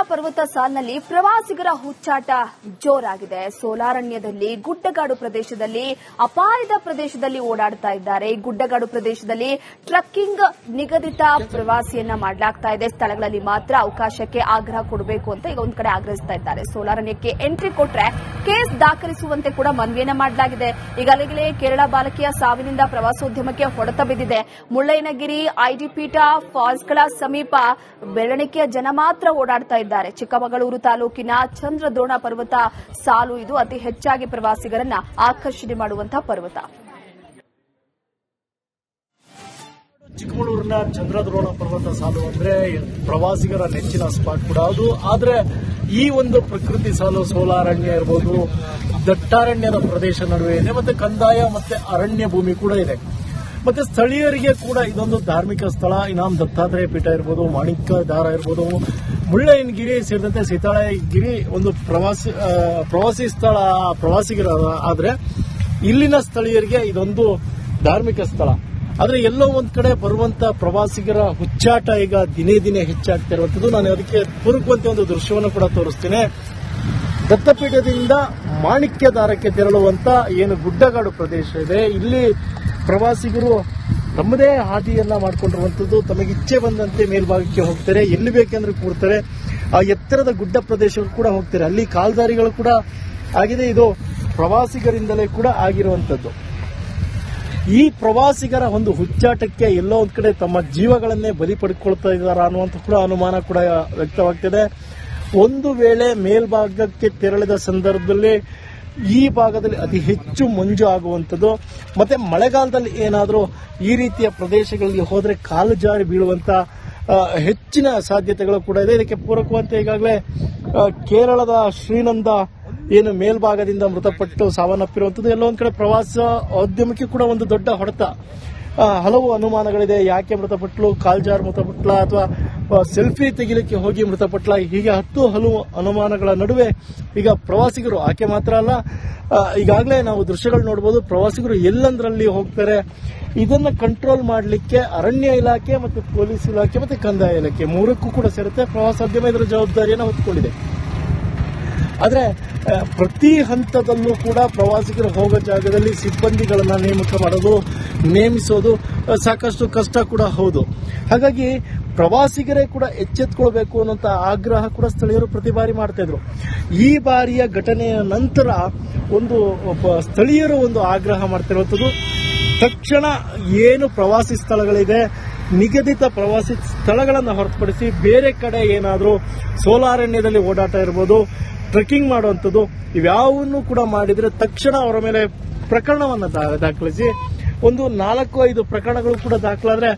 ಪರ್ವತ ಸಾಲಿನಲ್ಲಿ ಪ್ರವಾಸಿಗರ ಹುಚ್ಚಾಟ ಜೋರಾಗಿದೆ. ಸೋಲಾರಣ್ಯದಲ್ಲಿ ಗುಡ್ಡಗಾಡು ಪ್ರದೇಶದಲ್ಲಿ ಅಪಾಯದ ಪ್ರದೇಶದಲ್ಲಿ ಓಡಾಡ್ತಾ ಇದ್ದಾರೆ. ಗುಡ್ಡಗಾಡು ಪ್ರದೇಶದಲ್ಲಿ ಟ್ರಕ್ಕಿಂಗ್ ನಿಗದಿತ ಪ್ರವಾಸಿಯನ್ನ ಮಾಡಲಾಗ್ತಾ ಇದೆ. ಸ್ಥಳಗಳಲ್ಲಿ ಮಾತ್ರ ಅವಕಾಶಕ್ಕೆ ಆಗ್ರಹ ಕೊಡಬೇಕು ಅಂತ ಈಗ ಒಂದ್ ಕಡೆ ಆಗ್ರಹಿಸ್ತಾ ಇದ್ದಾರೆ. ಸೋಲಾರಣ್ಯಕ್ಕೆ ಎಂಟ್ರಿ ಕೊಟ್ರೆ ಕೇಸ್ ದಾಖಲಿಸುವಂತೆ ಕೂಡ ಮನವಿಯನ್ನ ಮಾಡಲಾಗಿದೆ. ಈಗಾಗಲೇ ಕೇರಳ ಬಾಲಕಿಯ ಸಾವಿನಿಂದ ಪ್ರವಾಸೋದ್ಯಮಕ್ಕೆ ಹೊಡೆತ ಬಿದ್ದಿದೆ. ಮುಳ್ಳಯ್ಯನಗಿರಿ ಐಡಿಪೀಠ ಫಾಲ್ಸ್ಗಳ ಸಮೀಪ ಬೆರಳಿಕೆಯ ಜನ ಮಾತ್ರ ಓಡಾಡ್ತಾ ಇದ್ದಾರೆ. ಚಿಕ್ಕಮಗಳೂರು ತಾಲೂಕಿನ ಚಂದ್ರದ್ರೋಣ ಪರ್ವತ ಸಾಲು ಇದು ಅತಿ ಹೆಚ್ಚಾಗಿ ಪ್ರವಾಸಿಗರನ್ನ ಆಕರ್ಷಣೆ ಮಾಡುವಂತಹ ಪರ್ವತ. ಚಿಕ್ಕಮಗಳೂರಿನ ಚಂದ್ರದ್ರೋಣ ಪರ್ವತ ಸಾಲು ಅಂದ್ರೆ ಪ್ರವಾಸಿಗರ ನೆಚ್ಚಿನ ಸ್ಪಾಟ್ ಕೂಡ ಹೌದು. ಆದ್ರೆ ಈ ಒಂದು ಪ್ರಕೃತಿ ಸಾಲು ಸೋಲಾರಣ್ಯ ಇರಬಹುದು, ದಟ್ಟಾರಣ್ಯದ ಪ್ರದೇಶ ನಡುವೆ ಇದೆ, ಮತ್ತೆ ಕಂದಾಯ ಮತ್ತೆ ಅರಣ್ಯ ಭೂಮಿ ಕೂಡ ಇದೆ. ಮತ್ತೆ ಸ್ಥಳೀಯರಿಗೆ ಕೂಡ ಇದೊಂದು ಧಾರ್ಮಿಕ ಸ್ಥಳ. ಇನಾಮ್ ದತ್ತಾತ್ರೇಯ ಪೀಠ ಇರಬಹುದು, ಮಾಣಿಕ್ಯ ದಾರ ಇರಬಹುದು, ಮುಳ್ಳಯ್ಯನಗಿರಿ ಸೇರಿದಂತೆ ಸೀತಾಳಗಿರಿ ಒಂದು ಪ್ರವಾಸಿ ಸ್ಥಳ ಪ್ರವಾಸಿಗರ. ಆದ್ರೆ ಇಲ್ಲಿನ ಸ್ಥಳೀಯರಿಗೆ ಇದೊಂದು ಧಾರ್ಮಿಕ ಸ್ಥಳ. ಆದ್ರೆ ಎಲ್ಲೋ ಒಂದ್ ಕಡೆ ಬರುವಂತ ಪ್ರವಾಸಿಗರ ಹುಚ್ಚಾಟ ಈಗ ದಿನೇ ದಿನೇ ಹೆಚ್ಚಾಗ್ತಿರುವಂತದ್ದು. ನಾನು ಅದಕ್ಕೆ ಪೂರಕವಂತೆ ಒಂದು ದೃಶ್ಯವನ್ನು ಕೂಡ ತೋರಿಸ್ತೇನೆ. ದತ್ತಪೀಠದಿಂದ ಮಾಣಿಕ್ಯ ದಾರಕ್ಕೆ ತೆರಳುವಂತ ಏನು ಗುಡ್ಡಗಾಡು ಪ್ರದೇಶ ಇದೆ, ಇಲ್ಲಿ ಪ್ರವಾಸಿಗರು ತಮ್ಮದೇ ಹಾದಿಯನ್ನ ಮಾಡಿಕೊಂಡಿರುವಂತದ್ದು. ತಮಗೆ ಇಚ್ಛೆ ಬಂದಂತೆ ಮೇಲ್ಭಾಗಕ್ಕೆ ಹೋಗ್ತಾರೆ, ಎಲ್ಲಿ ಬೇಕೆಂದ್ರೆ ಕೂರ್ತಾರೆ. ಆ ಎತ್ತರದ ಗುಡ್ಡ ಪ್ರದೇಶಗಳು ಕೂಡ ಹೋಗ್ತಾರೆ. ಅಲ್ಲಿ ಕಾಲ್ದಾರಿಗಳು ಕೂಡ ಆಗಿದೆ. ಇದು ಪ್ರವಾಸಿಗರಿಂದಲೇ ಕೂಡ ಆಗಿರುವಂತದ್ದು. ಈ ಪ್ರವಾಸಿಗರ ಒಂದು ಹುಚ್ಚಾಟಕ್ಕೆ ಎಲ್ಲೋ ಒಂದ್ ಕಡೆ ತಮ್ಮ ಜೀವಗಳನ್ನೇ ಬಲಿ ಪಡ್ಕೊಳ್ತಾ ಇದ್ದಾರಾ ಅನ್ನುವಂಥ ಕೂಡ ಅನುಮಾನ ಕೂಡ ವ್ಯಕ್ತವಾಗ್ತಿದೆ. ಒಂದು ವೇಳೆ ಮೇಲ್ಭಾಗಕ್ಕೆ ತೆರಳಿದ ಸಂದರ್ಭದಲ್ಲಿ ಈ ಭಾಗದಲ್ಲಿ ಅತಿ ಹೆಚ್ಚು ಮಂಜು ಆಗುವಂಥದ್ದು, ಮತ್ತೆ ಮಳೆಗಾಲದಲ್ಲಿ ಏನಾದರೂ ಈ ರೀತಿಯ ಪ್ರದೇಶಗಳಿಗೆ ಹೋದ್ರೆ ಕಾಲು ಜಾರಿ ಬೀಳುವಂತ ಹೆಚ್ಚಿನ ಸಾಧ್ಯತೆಗಳು ಕೂಡ ಇದೆ. ಇದಕ್ಕೆ ಪೂರಕವಂತೆ ಈಗಾಗಲೇ ಕೇರಳದ ಶ್ರೀನಂದ ಏನು ಮೇಲ್ಭಾಗದಿಂದ ಮೃತಪಟ್ಟು ಸಾವನ್ನಪ್ಪಿರುವಂಥದ್ದು ಎಲ್ಲೋ ಒಂದ್ ಕಡೆ ಪ್ರವಾಸೋದ್ಯಮಕ್ಕೆ ಕೂಡ ಒಂದು ದೊಡ್ಡ ಹೊಡೆತ. ಹಲವು ಅನುಮಾನಗಳಿದೆ. ಯಾಕೆ ಮೃತಪಟ್ಲು, ಕಾಲ್ಜಾರ್ ಮೃತಪಟ್ಲ ಅಥವಾ ಸೆಲ್ಫಿ ತೆಗಿಲಿಕ್ಕೆ ಹೋಗಿ ಮೃತಪಟ್ಲ, ಹೀಗೆ ಹಲವು ಅನುಮಾನಗಳ ನಡುವೆ ಈಗ ಪ್ರವಾಸಿಗರು, ಆಕೆ ಮಾತ್ರ ಅಲ್ಲ, ಈಗಾಗಲೇ ನಾವು ದೃಶ್ಯಗಳು ನೋಡಬಹುದು, ಪ್ರವಾಸಿಗರು ಎಲ್ಲಂದ್ರಲ್ಲಿ ಹೋಗ್ತಾರೆ. ಇದನ್ನ ಕಂಟ್ರೋಲ್ ಮಾಡಲಿಕ್ಕೆ ಅರಣ್ಯ ಇಲಾಖೆ ಮತ್ತು ಪೊಲೀಸ್ ಇಲಾಖೆ ಮತ್ತೆ ಕಂದಾಯ ಇಲಾಖೆ ಮೂರಕ್ಕೂ ಕೂಡ ಸೇರುತ್ತೆ. ಪ್ರವಾಸೋದ್ಯಮ ಇದರ ಜವಾಬ್ದಾರಿಯನ್ನು ಹೊತ್ತುಕೊಂಡಿದೆ. ಆದ್ರೆ ಪ್ರತಿ ಹಂತದಲ್ಲೂ ಕೂಡ ಪ್ರವಾಸಿಗರು ಹೋಗೋ ಜಾಗದಲ್ಲಿ ಸಿಬ್ಬಂದಿಗಳನ್ನ ನೇಮಿಸೋದು ಸಾಕಷ್ಟು ಕಷ್ಟ ಕೂಡ ಹೌದು. ಹಾಗಾಗಿ ಪ್ರವಾಸಿಗರೇ ಕೂಡ ಎಚ್ಚೆತ್ತುಕೊಳ್ಬೇಕು ಅನ್ನೋಂಥ ಆಗ್ರಹ ಕೂಡ ಸ್ಥಳೀಯರು ಪ್ರತಿ ಬಾರಿ ಮಾಡ್ತಾ ಇದ್ರು. ಈ ಬಾರಿಯ ಘಟನೆಯ ನಂತರ ಸ್ಥಳೀಯರು ಒಂದು ಆಗ್ರಹ ಮಾಡ್ತಿರುವಂಥದ್ದು, ತಕ್ಷಣ ಏನು ಪ್ರವಾಸಿ ಸ್ಥಳಗಳಿದೆ, ನಿಗದಿತ ಪ್ರವಾಸಿ ಸ್ಥಳಗಳನ್ನು ಹೊರತುಪಡಿಸಿ ಬೇರೆ ಕಡೆ ಏನಾದರೂ ಸೋಲಾರಣ್ಯದಲ್ಲಿ ಓಡಾಟ ಇರ್ಬೋದು, ಟ್ರೆಕ್ಕಿಂಗ್ ಮಾಡುವಂಥದ್ದು, ಇವ್ಯಾವನ್ನೂ ಕೂಡ ಮಾಡಿದ್ರೆ ತಕ್ಷಣ ಅವರ ಮೇಲೆ ಪ್ರಕರಣವನ್ನು ದಾಖಲಿಸಿ ಒಂದು 4-5 ಪ್ರಕರಣಗಳು ಕೂಡ ದಾಖಲಾದ್ರೆ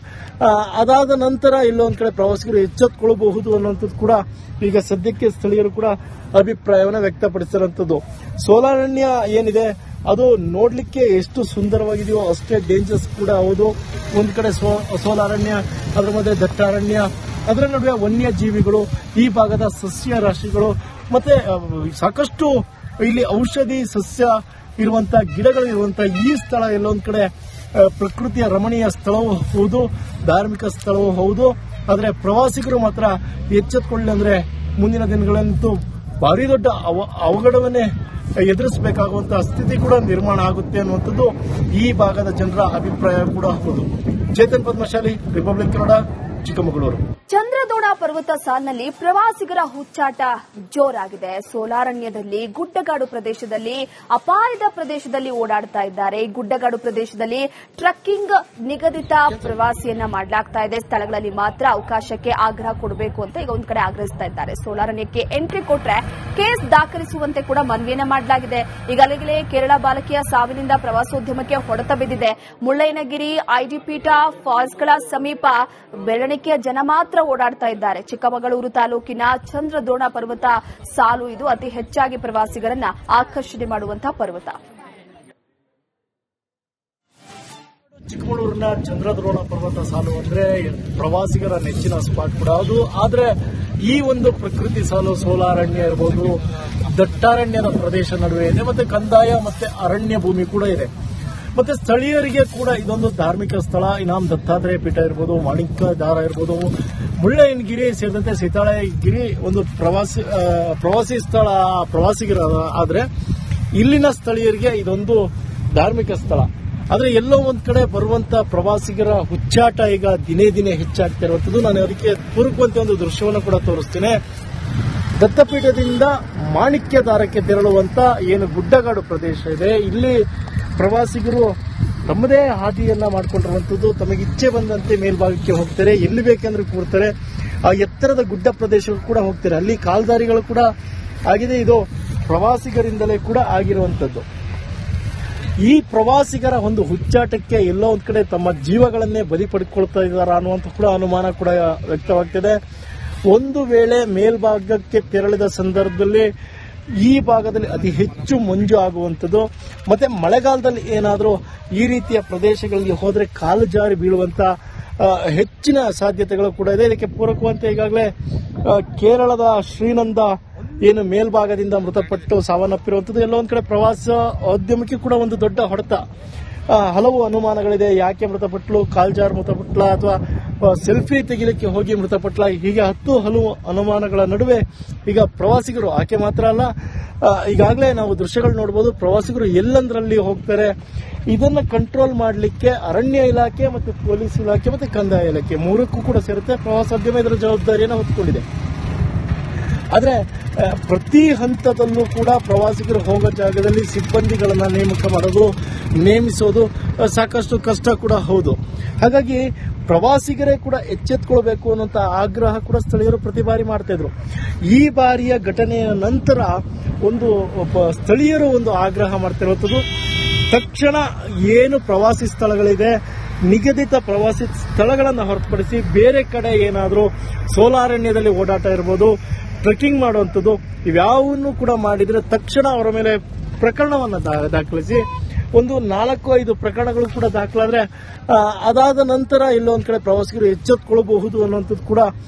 ಅದಾದ ನಂತರ ಇಲ್ಲೊಂದ್ ಕಡೆ ಪ್ರವಾಸಿಗರು ಎಚ್ಚೆತ್ತುಕೊಳ್ಳಬಹುದು ಅನ್ನುವಂಥದ್ದು ಕೂಡ ಈಗ ಸದ್ಯಕ್ಕೆ ಸ್ಥಳೀಯರು ಕೂಡ ಅಭಿಪ್ರಾಯವನ್ನು ವ್ಯಕ್ತಪಡಿಸಿರುವಂಥದ್ದು. ಸೋಲಾರಣ್ಯ ಏನಿದೆ ಅದು ನೋಡ್ಲಿಕ್ಕೆ ಎಷ್ಟು ಸುಂದರವಾಗಿದೆಯೋ ಅಷ್ಟೇ ಡೇಂಜರ್ಸ್ ಕೂಡ ಹೌದು. ಒಂದ್ ಕಡೆ ಸೋಲಾರಣ್ಯ, ಅದರ ಮಧ್ಯೆ ದಟ್ಟಾರಣ್ಯ, ಅದರ ನಡುವೆ ವನ್ಯ ಜೀವಿಗಳು, ಈ ಭಾಗದ ಸಸ್ಯ ರಾಶಿಗಳು, ಮತ್ತೆ ಸಾಕಷ್ಟು ಇಲ್ಲಿ ಔಷಧಿ ಸಸ್ಯ ಇರುವಂತ ಗಿಡಗಳು ಇರುವಂತ ಈ ಸ್ಥಳ ಎಲ್ಲೊಂದ್ ಕಡೆ ಪ್ರಕೃತಿಯ ರಮಣೀಯ ಸ್ಥಳವೂ ಹೌದು, ಧಾರ್ಮಿಕ ಸ್ಥಳವೂ ಹೌದು. ಆದ್ರೆ ಪ್ರವಾಸಿಗರು ಮಾತ್ರ ಎಚ್ಚೆತ್ತುಕೊಳ್ಳಿ ಅಂದ್ರೆ ಮುಂದಿನ ದಿನಗಳಂತೂ ಭಾರಿ ದೊಡ್ಡ ಅವಘಡವನ್ನೇ ಎದುರಿಸಬೇಕಾಗುವಂತಹ ಸ್ಥಿತಿ ಕೂಡ ನಿರ್ಮಾಣ ಆಗುತ್ತೆ ಅನ್ನುವಂಥದ್ದು ಈ ಭಾಗದ ಜನರ ಅಭಿಪ್ರಾಯ ಕೂಡ ಹೌದು. ಚೇತನ್ ಪದ್ಮಶಾಲಿ, ರಿಪಬ್ಲಿಕ್ ಕನ್ನಡ, ಚಿಕ್ಕಮಗಳೂರು. ಚಂದ್ರದ್ರೋಣ ಪರ್ವತ ಸಾಲಿನಲ್ಲಿ ಪ್ರವಾಸಿಗರ ಹುಚ್ಚಾಟ ಜೋರಾಗಿದೆ. ಸೋಲಾರಣ್ಯದಲ್ಲಿ ಗುಡ್ಡಗಾಡು ಪ್ರದೇಶದಲ್ಲಿ ಅಪಾಯದ ಪ್ರದೇಶದಲ್ಲಿ ಓಡಾಡ್ತಾ ಇದ್ದಾರೆ. ಗುಡ್ಡಗಾಡು ಪ್ರದೇಶದಲ್ಲಿ ಟ್ರಕ್ಕಿಂಗ್ ನಿಗದಿತ ಪ್ರವಾಸಿಯನ್ನ ಮಾಡಲಾಗ್ತಾ ಇದೆ. ಸ್ಥಳಗಳಲ್ಲಿ ಮಾತ್ರ ಅವಕಾಶಕ್ಕೆ ಆಗ್ರಹ ಕೊಡಬೇಕು ಅಂತ ಈಗ ಒಂದ್ ಕಡೆ ಆಗ್ರಹಿಸ್ತಾ ಇದ್ದಾರೆ. ಸೋಲಾರಣ್ಯಕ್ಕೆ ಎಂಟ್ರಿ ಕೊಟ್ರೆ ಕೇಸ್ ದಾಖಲಿಸುವಂತೆ ಕೂಡ ಮನವಿಯನ್ನ ಮಾಡಲಾಗಿದೆ. ಈಗಾಗಲೇ ಕೇರಳ ಬಾಲಕಿಯ ಸಾವಿನಿಂದ ಪ್ರವಾಸೋದ್ಯಮಕ್ಕೆ ಹೊಡೆತ ಬಿದ್ದಿದೆ. ಮುಳ್ಳಯ್ಯನಗಿರಿ ಐಡಿಪೀಠ ಫಾಲ್ಸ್ಗಳ ಸಮೀಪ ಬೆರಳಿಕೆಯ ಜನ ಮಾತ್ರ ಓಡಾಡ್ತಾ ಇದ್ದಾರೆ. ಚಿಕ್ಕಮಗಳೂರು ತಾಲೂಕಿನ ಚಂದ್ರದ್ರೋಣ ಪರ್ವತ ಸಾಲು ಇದು ಅತಿ ಹೆಚ್ಚಾಗಿ ಪ್ರವಾಸಿಗರನ್ನ ಆಕರ್ಷಣೆ ಮಾಡುವಂತಹ ಪರ್ವತ. ಚಿಕ್ಕಮಗಳೂರಿನ ಚಂದ್ರದ್ರೋಣ ಪರ್ವತ ಸಾಲು ಅಂದ್ರೆ ಪ್ರವಾಸಿಗರ ನೆಚ್ಚಿನ ಸ್ಪಾಟ್ ಕೂಡ ಹೌದು. ಆದ್ರೆ ಈ ಒಂದು ಪ್ರಕೃತಿ ಸಾಲು ಸೋಲಾರಣ್ಯ ಇರಬಹುದು, ದಟ್ಟಾರಣ್ಯದ ಪ್ರದೇಶ ನಡುವೆ ಇದೆ, ಮತ್ತೆ ಕಂದಾಯ ಮತ್ತೆ ಅರಣ್ಯ ಭೂಮಿ ಕೂಡ ಇದೆ. ಮತ್ತೆ ಸ್ಥಳೀಯರಿಗೆ ಕೂಡ ಇದೊಂದು ಧಾರ್ಮಿಕ ಸ್ಥಳ. ಇನಾಮ್ ದತ್ತಾತ್ರೇಯ ಪೀಠ ಇರಬಹುದು, ಮಾಣಿಕ್ಯ ದಾರ ಇರಬಹುದು, ಮುಳ್ಳಯ್ಯನಗಿರಿ ಸೇರಿದಂತೆ ಸೀತಾಳಗಿರಿ ಒಂದು ಪ್ರವಾಸಿ ಸ್ಥಳ ಪ್ರವಾಸಿಗರ ಆದ್ರೆ ಇಲ್ಲಿನ ಸ್ಥಳೀಯರಿಗೆ ಇದೊಂದು ಧಾರ್ಮಿಕ ಸ್ಥಳ. ಆದ್ರೆ ಎಲ್ಲೋ ಒಂದ್ ಕಡೆ ಬರುವಂತ ಪ್ರವಾಸಿಗರ ಹುಚ್ಚಾಟ ಈಗ ದಿನೇ ದಿನೇ ಹೆಚ್ಚಾಗ್ತಿರುವಂತದ್ದು. ನಾನು ಅದಕ್ಕೆ ಪೂರಕವಂತೆ ಒಂದು ದೃಶ್ಯವನ್ನು ಕೂಡ ತೋರಿಸ್ತೇನೆ. ದತ್ತಪೀಠದಿಂದ ಮಾಣಿಕ್ಯಧಾರಕ್ಕೆ ತೆರಳುವಂತ ಏನು ಗುಡ್ಡಗಾಡು ಪ್ರದೇಶ ಇದೆ, ಇಲ್ಲಿ ಪ್ರವಾಸಿಗರು ತಮ್ಮದೇ ಹಾದಿಯನ್ನ ಮಾಡಿಕೊಂಡಿರುವಂತದ್ದು. ತಮಗೆ ಇಚ್ಛೆ ಬಂದಂತೆ ಮೇಲ್ಭಾಗಕ್ಕೆ ಹೋಗ್ತಾರೆ, ಎಲ್ಲಿ ಬೇಕೆಂದ್ರೆ ಕೂರ್ತಾರೆ. ಆ ಎತ್ತರದ ಗುಡ್ಡ ಪ್ರದೇಶಗಳು ಕೂಡ ಹೋಗ್ತಾರೆ, ಅಲ್ಲಿ ಕಾಲ್ದಾರಿಗಳು ಕೂಡ ಆಗಿದೆ. ಇದು ಪ್ರವಾಸಿಗರಿಂದಲೇ ಕೂಡ ಆಗಿರುವಂತದ್ದು. ಈ ಪ್ರವಾಸಿಗರ ಒಂದು ಹುಚ್ಚಾಟಕ್ಕೆ ಎಲ್ಲೋ ಒಂದ್ ಕಡೆ ತಮ್ಮ ಜೀವಗಳನ್ನೇ ಬಲಿ ಪಡ್ಕೊಳ್ತಾ ಇದ್ದಾರಾ ಅನ್ನುವಂತ ಕೂಡ ಅನುಮಾನ ಕೂಡ ವ್ಯಕ್ತವಾಗ್ತಿದೆ. ಒಂದು ವೇಳೆ ಮೇಲ್ಭಾಗಕ್ಕೆ ತೆರಳಿದ ಸಂದರ್ಭದಲ್ಲಿ ಈ ಭಾಗದಲ್ಲಿ ಅತಿ ಹೆಚ್ಚು ಮಂಜು ಆಗುವಂಥದ್ದು, ಮತ್ತೆ ಮಳೆಗಾಲದಲ್ಲಿ ಏನಾದರೂ ಈ ರೀತಿಯ ಪ್ರದೇಶಗಳಿಗೆ ಹೋದರೆ ಕಾಲು ಜಾರಿ ಬೀಳುವಂತ ಹೆಚ್ಚಿನ ಸಾಧ್ಯತೆಗಳು ಕೂಡ ಇದೆ. ಇದಕ್ಕೆ ಪೂರಕವಂತೆ ಈಗಾಗಲೇ ಕೇರಳದ ಶ್ರೀನಂದ ಏನು ಮೇಲ್ಭಾಗದಿಂದ ಮೃತಪಟ್ಟು ಸಾವನ್ನಪ್ಪಿರುವಂಥದ್ದು ಎಲ್ಲೋ ಒಂದ್ ಕಡೆ ಪ್ರವಾಸೋದ್ಯಮಕ್ಕೆ ಕೂಡ ಒಂದು ದೊಡ್ಡ ಹೊಡೆತ. ಹಲವು ಅನುಮಾನಗಳಿದೆ. ಯಾಕೆ ಮೃತಪಟ್ಲು, ಕಾಲ್ಜಾರ್ ಮೃತಪಟ್ಲ ಅಥವಾ ಸೆಲ್ಫಿ ತೆಗಿಲಿಕ್ಕೆ ಹೋಗಿ ಮೃತಪಟ್ಲ, ಹೀಗೆ ಹಲವು ಅನುಮಾನಗಳ ನಡುವೆ ಈಗ ಪ್ರವಾಸಿಗರು, ಆಕೆ ಮಾತ್ರ ಅಲ್ಲ, ಈಗಾಗಲೇ ನಾವು ದೃಶ್ಯಗಳು ನೋಡಬಹುದು, ಪ್ರವಾಸಿಗರು ಎಲ್ಲಂದ್ರಲ್ಲಿ ಹೋಗ್ತಾರೆ. ಇದನ್ನ ಕಂಟ್ರೋಲ್ ಮಾಡಲಿಕ್ಕೆ ಅರಣ್ಯ ಇಲಾಖೆ ಮತ್ತು ಪೊಲೀಸ್ ಇಲಾಖೆ ಮತ್ತು ಕಂದಾಯ ಇಲಾಖೆ ಮೂರಕ್ಕೂ ಕೂಡ ಸೇರುತ್ತೆ. ಪ್ರವಾಸೋದ್ಯಮ ಇದರ ಜವಾಬ್ದಾರಿಯನ್ನು ಹೊತ್ತುಕೊಂಡಿದೆ. ಆದ್ರೆ ಪ್ರತಿ ಹಂತದಲ್ಲೂ ಕೂಡ ಪ್ರವಾಸಿಗರು ಹೋಗೋ ಜಾಗದಲ್ಲಿ ಸಿಬ್ಬಂದಿಗಳನ್ನ ನೇಮಿಸೋದು ಸಾಕಷ್ಟು ಕಷ್ಟ ಕೂಡ ಹೌದು. ಹಾಗಾಗಿ ಪ್ರವಾಸಿಗರೇ ಕೂಡ ಎಚ್ಚೆತ್ತುಕೊಳ್ಬೇಕು ಅನ್ನುವಂತ ಆಗ್ರಹ ಕೂಡ ಸ್ಥಳೀಯರು ಪ್ರತಿ ಬಾರಿ ಮಾಡ್ತಾ ಇದ್ರು. ಈ ಬಾರಿಯ ಘಟನೆಯ ನಂತರ ಸ್ಥಳೀಯರು ಒಂದು ಆಗ್ರಹ ಮಾಡ್ತಿರುವಂಥದ್ದು, ತಕ್ಷಣ ಏನು ಪ್ರವಾಸಿ ಸ್ಥಳಗಳಿದೆ, ನಿಗದಿತ ಪ್ರವಾಸಿ ಸ್ಥಳಗಳನ್ನು ಹೊರತುಪಡಿಸಿ ಬೇರೆ ಕಡೆ ಏನಾದರೂ ಸೋಲಾರಣ್ಯದಲ್ಲಿ ಓಡಾಟ ಇರ್ಬೋದು, ಟ್ರೆಕ್ಕಿಂಗ್ ಮಾಡುವಂಥದ್ದು, ಇವ್ಯಾವನ್ನು ಕೂಡ ಮಾಡಿದ್ರೆ ತಕ್ಷಣ ಅವರ ಮೇಲೆ ಪ್ರಕರಣವನ್ನು ದಾಖಲಿಸಿ 4-5 ಪ್ರಕರಣಗಳು ಕೂಡ ದಾಖಲಾದ್ರೆ ಅದಾದ ನಂತರ ಎಲ್ಲೊಂದ್ ಕಡೆ ಪ್ರವಾಸಿಗರು ಎಚ್ಚೆತ್ತುಕೊಳ್ಳಬಹುದು ಅನ್ನುವಂಥದ್ದು ಕೂಡ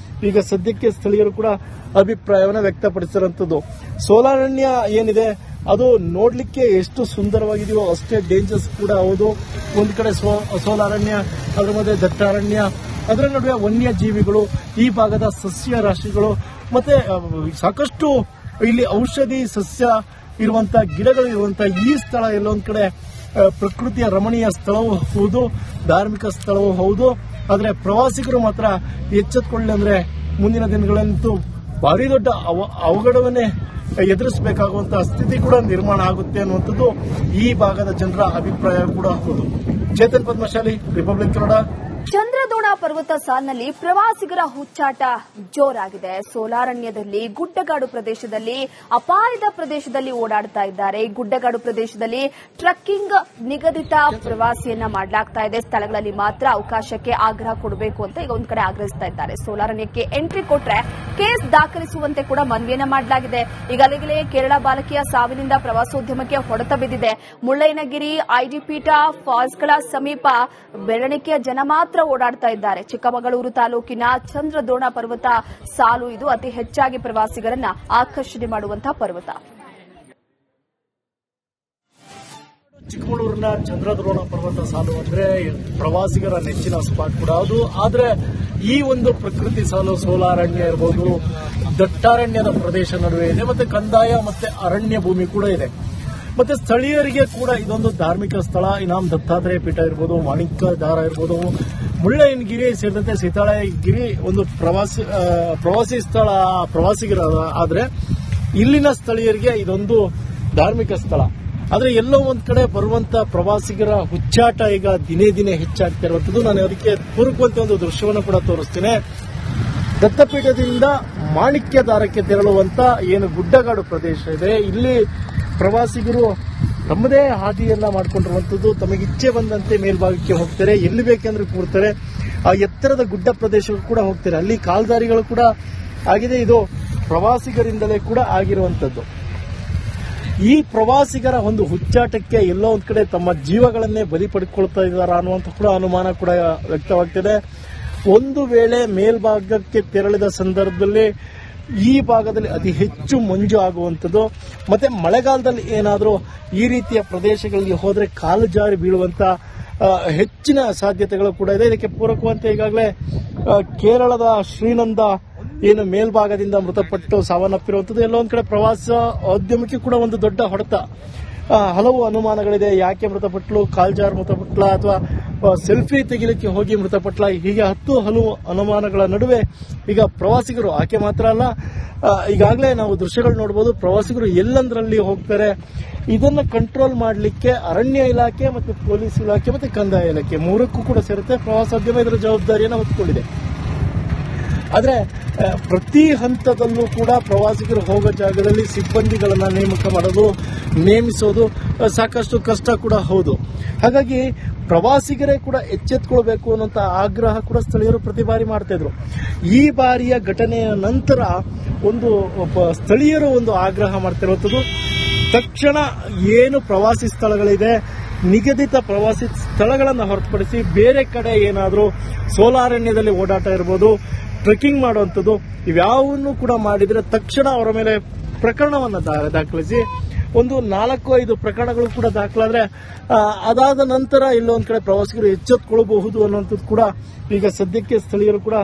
ಈಗ ಸದ್ಯಕ್ಕೆ ಸ್ಥಳೀಯರು ಕೂಡ ಅಭಿಪ್ರಾಯವನ್ನು ವ್ಯಕ್ತಪಡಿಸಿರುವಂಥದ್ದು. ಸೋಲಾರಣ್ಯ ಏನಿದೆ ಅದು ನೋಡ್ಲಿಕ್ಕೆ ಎಷ್ಟು ಸುಂದರವಾಗಿದೆಯೋ ಅಷ್ಟೇ ಡೇಂಜರ್ಸ್ ಕೂಡ ಹೌದು. ಒಂದ್ ಕಡೆ ಸೋಲಾರಣ್ಯ, ಅದರ ಮಧ್ಯೆ ದಟ್ಟಾರಣ್ಯ, ಅದರ ನಡುವೆ ವನ್ಯ ಜೀವಿಗಳು, ಈ ಭಾಗದ ಸಸ್ಯ ರಾಶಿಗಳು, ಮತ್ತೆ ಸಾಕಷ್ಟು ಇಲ್ಲಿ ಔಷಧಿ ಸಸ್ಯ ಇರುವಂತ ಗಿಡಗಳು ಇರುವಂತ ಈ ಸ್ಥಳ ಎಲ್ಲೊಂದ್ ಕಡೆ ಪ್ರಕೃತಿಯ ರಮಣೀಯ ಸ್ಥಳವೂ ಹೌದು, ಧಾರ್ಮಿಕ ಸ್ಥಳವೂ ಹೌದು. ಆದ್ರೆ ಪ್ರವಾಸಿಗರು ಮಾತ್ರ ಎಚ್ಚೆತ್ತುಕೊಳ್ಳಿ ಅಂದ್ರೆ ಮುಂದಿನ ದಿನಗಳಂತೂ ಭಾರಿ ದೊಡ್ಡ ಅವಘಡವನ್ನೇ ಎದುರಿಸಬೇಕಾಗುವಂತಹ ಸ್ಥಿತಿ ಕೂಡ ನಿರ್ಮಾಣ ಆಗುತ್ತೆ ಅನ್ನುವಂಥದ್ದು ಈ ಭಾಗದ ಜನರ ಅಭಿಪ್ರಾಯ ಕೂಡ ಹೌದು. ಚೇತನ್ ಪದ್ಮಶಾಲಿ, ರಿಪಬ್ಲಿಕ್ ಕನ್ನಡ. ಚಂದ್ರದ್ರೋಣ ಪರ್ವತ ಸಾಲಿನಲ್ಲಿ ಪ್ರವಾಸಿಗರ ಹುಚ್ಚಾಟ ಜೋರಾಗಿದೆ. ಸೋಲಾರಣ್ಯದಲ್ಲಿ ಗುಡ್ಡಗಾಡು ಪ್ರದೇಶದಲ್ಲಿ ಅಪಾಯದ ಪ್ರದೇಶದಲ್ಲಿ ಓಡಾಡ್ತಾ ಇದ್ದಾರೆ. ಗುಡ್ಡಗಾಡು ಪ್ರದೇಶದಲ್ಲಿ ಟ್ರಕ್ಕಿಂಗ್ ನಿಗದಿತ ಪ್ರವಾಸಿಯನ್ನ ಮಾಡಲಾಗ್ತಾ ಇದೆ. ಸ್ಥಳಗಳಲ್ಲಿ ಮಾತ್ರ ಅವಕಾಶಕ್ಕೆ ಆಗ್ರಹ ಕೊಡಬೇಕು ಅಂತ ಈಗ ಒಂದ್ ಕಡೆ ಆಗ್ರಹಿಸ್ತಾ ಇದ್ದಾರೆ. ಸೋಲಾರಣ್ಯಕ್ಕೆ ಎಂಟ್ರಿ ಕೊಟ್ರೆ ಕೇಸ್ ದಾಖಲಿಸುವಂತೆ ಕೂಡ ಮನವಿಯನ್ನ ಮಾಡಲಾಗಿದೆ. ಈಗಾಗಲೇ ಕೇರಳ ಬಾಲಕಿಯ ಸಾವಿನಿಂದ ಪ್ರವಾಸೋದ್ಯಮಕ್ಕೆ ಹೊಡೆತ ಬಿದ್ದಿದೆ. ಮುಳ್ಳಯ್ಯನಗಿರಿ, ಐಡಿಪೀಠ ಫಾಲ್ಸ್ಗಳ ಸಮೀಪ ಬೆರಳಿಕೆಯ ಜನ ಮಾತ್ರ ಓಡಾಡ್ತಾ ಇದ್ದಾರೆ. ಚಿಕ್ಕಮಗಳೂರು ತಾಲೂಕಿನ ಚಂದ್ರದ್ರೋಣ ಪರ್ವತ ಸಾಲು ಇದು ಅತಿ ಹೆಚ್ಚಾಗಿ ಪ್ರವಾಸಿಗರನ್ನ ಆಕರ್ಷಣೆ ಮಾಡುವಂತಹ ಪರ್ವತ. ಚಿಕ್ಕಮಗಳೂರಿನ ಚಂದ್ರದ್ರೋಣ ಪರ್ವತ ಸಾಲು ಅಂದ್ರೆ ಪ್ರವಾಸಿಗರ ನೆಚ್ಚಿನ ಸ್ಪಾಟ್ ಕೂಡ ಹೌದು. ಆದ್ರೆ ಈ ಒಂದು ಪ್ರಕೃತಿ ಸಾಲು ಸೋಲಾರಣ್ಯ ಇರಬಹುದು, ದಟ್ಟಾರಣ್ಯದ ಪ್ರದೇಶ ನಡುವೆ ಇದೆ, ಮತ್ತೆ ಕಂದಾಯ ಮತ್ತೆ ಅರಣ್ಯ ಭೂಮಿ ಕೂಡ ಇದೆ. ಮತ್ತೆ ಸ್ಥಳೀಯರಿಗೆ ಕೂಡ ಇದೊಂದು ಧಾರ್ಮಿಕ ಸ್ಥಳ. ಇನಾಮ್ ದತ್ತಾತ್ರೇಯ ಪೀಠ ಇರ್ಬೋದು, ಮಾಣಿಕ್ಯಧಾರ ಇರ್ಬೋದು, ಮುಳ್ಳಯ್ಯನಗಿರಿ ಸೇರಿದಂತೆ ಸೀತಾಳಗಿರಿ ಒಂದು ಪ್ರವಾಸಿ ಸ್ಥಳ ಪ್ರವಾಸಿಗರ ಆದ್ರೆ ಇಲ್ಲಿನ ಸ್ಥಳೀಯರಿಗೆ ಇದೊಂದು ಧಾರ್ಮಿಕ ಸ್ಥಳ. ಆದ್ರೆ ಎಲ್ಲೋ ಒಂದ್ ಕಡೆ ಬರುವಂತ ಪ್ರವಾಸಿಗರ ಹುಚ್ಚಾಟ ಈಗ ದಿನೇ ದಿನೇ ಹೆಚ್ಚಾಗ್ತಿರುವಂತದ್ದು. ನಾನು ಅದಕ್ಕೆ ಪೂರಕವಂತೆ ಒಂದು ದೃಶ್ಯವನ್ನು ಕೂಡ ತೋರಿಸ್ತೇನೆ. ದತ್ತಪೀಠದಿಂದ ಮಾಣಿಕ್ಯಧಾರಕ್ಕೆ ತೆರಳುವಂತ ಏನು ಗುಡ್ಡಗಾಡು ಪ್ರದೇಶ ಇದೆ, ಇಲ್ಲಿ ಪ್ರವಾಸಿಗರು ತಮ್ಮದೇ ಹಾದಿಯನ್ನ ಮಾಡಿಕೊಂಡಿರುವಂತದ್ದು. ತಮಗೆ ಇಚ್ಛೆ ಬಂದಂತೆ ಮೇಲ್ಭಾಗಕ್ಕೆ ಹೋಗ್ತಾರೆ, ಎಲ್ಲಿ ಬೇಕೆಂದ್ರೆ ಕೂರ್ತಾರೆ. ಆ ಎತ್ತರದ ಗುಡ್ಡ ಪ್ರದೇಶಗಳು ಕೂಡ ಹೋಗ್ತಾರೆ, ಅಲ್ಲಿ ಕಾಲ್ದಾರಿಗಳು ಕೂಡ ಆಗಿದೆ. ಇದು ಪ್ರವಾಸಿಗರಿಂದಲೇ ಕೂಡ ಆಗಿರುವಂತದ್ದು. ಈ ಪ್ರವಾಸಿಗರ ಒಂದು ಹುಚ್ಚಾಟಕ್ಕೆ ಎಲ್ಲೋ ಒಂದ್ ಕಡೆ ತಮ್ಮ ಜೀವಗಳನ್ನೇ ಬಲಿ ಪಡ್ಕೊಳ್ತಾ ಇದ್ದಾರಾ ಅನ್ನುವಂತ ಕೂಡ ಅನುಮಾನ ಕೂಡ ವ್ಯಕ್ತವಾಗ್ತಿದೆ. ಒಂದು ವೇಳೆ ಮೇಲ್ಭಾಗಕ್ಕೆ ತೆರಳಿದ ಸಂದರ್ಭದಲ್ಲಿ ಈ ಭಾಗದಲ್ಲಿ ಅತಿ ಹೆಚ್ಚು ಮಂಜು ಆಗುವಂಥದ್ದು. ಮತ್ತೆ ಮಳೆಗಾಲದಲ್ಲಿ ಏನಾದರೂ ಈ ರೀತಿಯ ಪ್ರದೇಶಗಳಿಗೆ ಹೋದರೆ ಕಾಲು ಜಾರಿ ಬೀಳುವಂತ ಹೆಚ್ಚಿನ ಸಾಧ್ಯತೆಗಳು ಕೂಡ ಇದೆ. ಇದಕ್ಕೆ ಪೂರಕವಂತೆ ಈಗಾಗಲೇ ಕೇರಳದ ಶ್ರೀನಂದ ಏನು ಮೇಲ್ಭಾಗದಿಂದ ಮೃತಪಟ್ಟು ಸಾವನ್ನಪ್ಪಿರುವಂಥದ್ದು ಎಲ್ಲೋ ಒಂದ್ ಕಡೆ ಪ್ರವಾಸೋದ್ಯಮಕ್ಕೆ ಕೂಡ ಒಂದು ದೊಡ್ಡ ಹೊಡೆತ. ಹಲವು ಅನುಮಾನಗಳಿದೆ. ಯಾಕೆ ಮೃತಪಟ್ಟಲು, ಕಾಲ್ಜಾರ್ ಮೃತಪಟ್ಲ ಅಥವಾ ಸೆಲ್ಫಿ ತೆಗಿಲಿಕ್ಕೆ ಹೋಗಿ ಮೃತಪಟ್ಲ, ಹೀಗೆ ಹಲವು ಅನುಮಾನಗಳ ನಡುವೆ ಈಗ ಪ್ರವಾಸಿಗರು, ಆಕೆ ಮಾತ್ರ ಅಲ್ಲ, ಈಗಾಗಲೇ ನಾವು ದೃಶ್ಯಗಳು ನೋಡಬಹುದು, ಪ್ರವಾಸಿಗರು ಎಲ್ಲಂದ್ರಲ್ಲಿ ಹೋಗ್ತಾರೆ. ಇದನ್ನ ಕಂಟ್ರೋಲ್ ಮಾಡಲಿಕ್ಕೆ ಅರಣ್ಯ ಇಲಾಖೆ ಮತ್ತು ಪೊಲೀಸ್ ಇಲಾಖೆ ಮತ್ತು ಕಂದಾಯ ಇಲಾಖೆ ಮೂರಕ್ಕೂ ಕೂಡ ಸೇರುತ್ತೆ. ಪ್ರವಾಸೋದ್ಯಮ ಇದರ ಜವಾಬ್ದಾರಿಯನ್ನು ಹೊತ್ತುಕೊಂಡಿದೆ. ಆದರೆ ಪ್ರತಿ ಹಂತದಲ್ಲೂ ಕೂಡ ಪ್ರವಾಸಿಗರು ಹೋಗೋ ಜಾಗದಲ್ಲಿ ಸಿಬ್ಬಂದಿಗಳನ್ನ ನೇಮಿಸೋದು ಸಾಕಷ್ಟು ಕಷ್ಟ ಕೂಡ ಹೌದು. ಹಾಗಾಗಿ ಪ್ರವಾಸಿಗರೇ ಕೂಡ ಎಚ್ಚೆತ್ತುಕೊಳ್ಬೇಕು ಅನ್ನುವಂಥ ಆಗ್ರಹ ಕೂಡ ಸ್ಥಳೀಯರು ಪ್ರತಿ ಬಾರಿ ಮಾಡ್ತಾ ಇದ್ರು. ಈ ಬಾರಿಯ ಘಟನೆಯ ನಂತರ ಸ್ಥಳೀಯರು ಒಂದು ಆಗ್ರಹ ಮಾಡ್ತಿರುವಂಥದ್ದು, ತಕ್ಷಣ ಏನು ಪ್ರವಾಸಿ ಸ್ಥಳಗಳಿದೆ, ನಿಗದಿತ ಪ್ರವಾಸಿ ಸ್ಥಳಗಳನ್ನು ಹೊರತುಪಡಿಸಿ ಬೇರೆ ಕಡೆ ಏನಾದರೂ ಸೋಲಾರಣ್ಯದಲ್ಲಿ ಓಡಾಟ ಇರ್ಬೋದು, ಟ್ರೆಕ್ಕಿಂಗ್ ಮಾಡುವಂಥದ್ದು, ಇವ್ಯಾವನ್ನು ಕೂಡ ಮಾಡಿದರೆ ತಕ್ಷಣ ಅವರ ಮೇಲೆ ಪ್ರಕರಣವನ್ನು ದಾಖಲಿಸಿ 4-5 ಪ್ರಕರಣಗಳು ಕೂಡ ದಾಖಲಾದ್ರೆ ಅದಾದ ನಂತರ ಇಲ್ಲೊಂದ್ ಕಡೆ ಪ್ರವಾಸಿಗರು ಎಚ್ಚೆತ್ತುಕೊಳ್ಳಬಹುದು ಅನ್ನುವಂಥದ್ದು ಕೂಡ ಈಗ ಸದ್ಯಕ್ಕೆ ಸ್ಥಳೀಯರು ಕೂಡ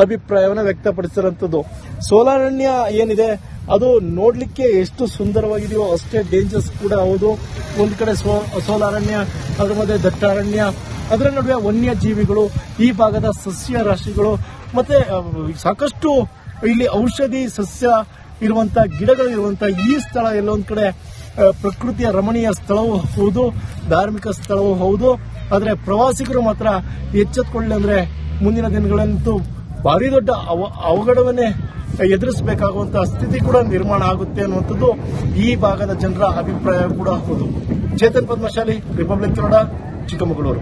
ಅಭಿಪ್ರಾಯವನ್ನು ವ್ಯಕ್ತಪಡಿಸಿರುವಂಥದ್ದು. ಸೋಲಾರಣ್ಯ ಏನಿದೆ ಅದು ನೋಡ್ಲಿಕ್ಕೆ ಎಷ್ಟು ಸುಂದರವಾಗಿದೆಯೋ ಅಷ್ಟೇ ಡೇಂಜರ್ಸ್ ಕೂಡ ಹೌದು. ಒಂದು ಕಡೆ ಸೋಲಾರಣ್ಯ, ಅದರ ಮಧ್ಯೆ ದಟ್ಟಾರಣ್ಯ, ಅದರ ನಡುವೆ ವನ್ಯಜೀವಿಗಳು, ಈ ಭಾಗದ ಸಸ್ಯ ರಾಶಿಗಳು, ಮತ್ತೆ ಸಾಕಷ್ಟು ಇಲ್ಲಿ ಔಷಧಿ ಸಸ್ಯ ಇರುವಂತ ಗಿಡಗಳು ಇರುವಂತ ಈ ಸ್ಥಳ ಎಲ್ಲೊಂದ್ ಕಡೆ ಪ್ರಕೃತಿಯ ರಮಣೀಯ ಸ್ಥಳವೂ ಹೌದು, ಧಾರ್ಮಿಕ ಸ್ಥಳವೂ ಹೌದು. ಆದರೆ ಪ್ರವಾಸಿಗರು ಮಾತ್ರ ಎಚ್ಚೆತ್ತುಕೊಳ್ಳಿ ಅಂದ್ರೆ ಮುಂದಿನ ದಿನಗಳಂತೂ ಭಾರಿ ದೊಡ್ಡ ಅವಘಡವನ್ನೇ ಎದುರಿಸಬೇಕಾಗುವಂತಹ ಸ್ಥಿತಿ ಕೂಡ ನಿರ್ಮಾಣ ಆಗುತ್ತೆ ಅನ್ನುವಂಥದ್ದು ಈ ಭಾಗದ ಜನರ ಅಭಿಪ್ರಾಯ ಕೂಡ ಹೌದು. ಚೇತನ್ ಪದ್ಮಶಾಲಿ, ರಿಪಬ್ಲಿಕ್ ಕನ್ನಡ, ಚಿಕ್ಕಮಗಳೂರು.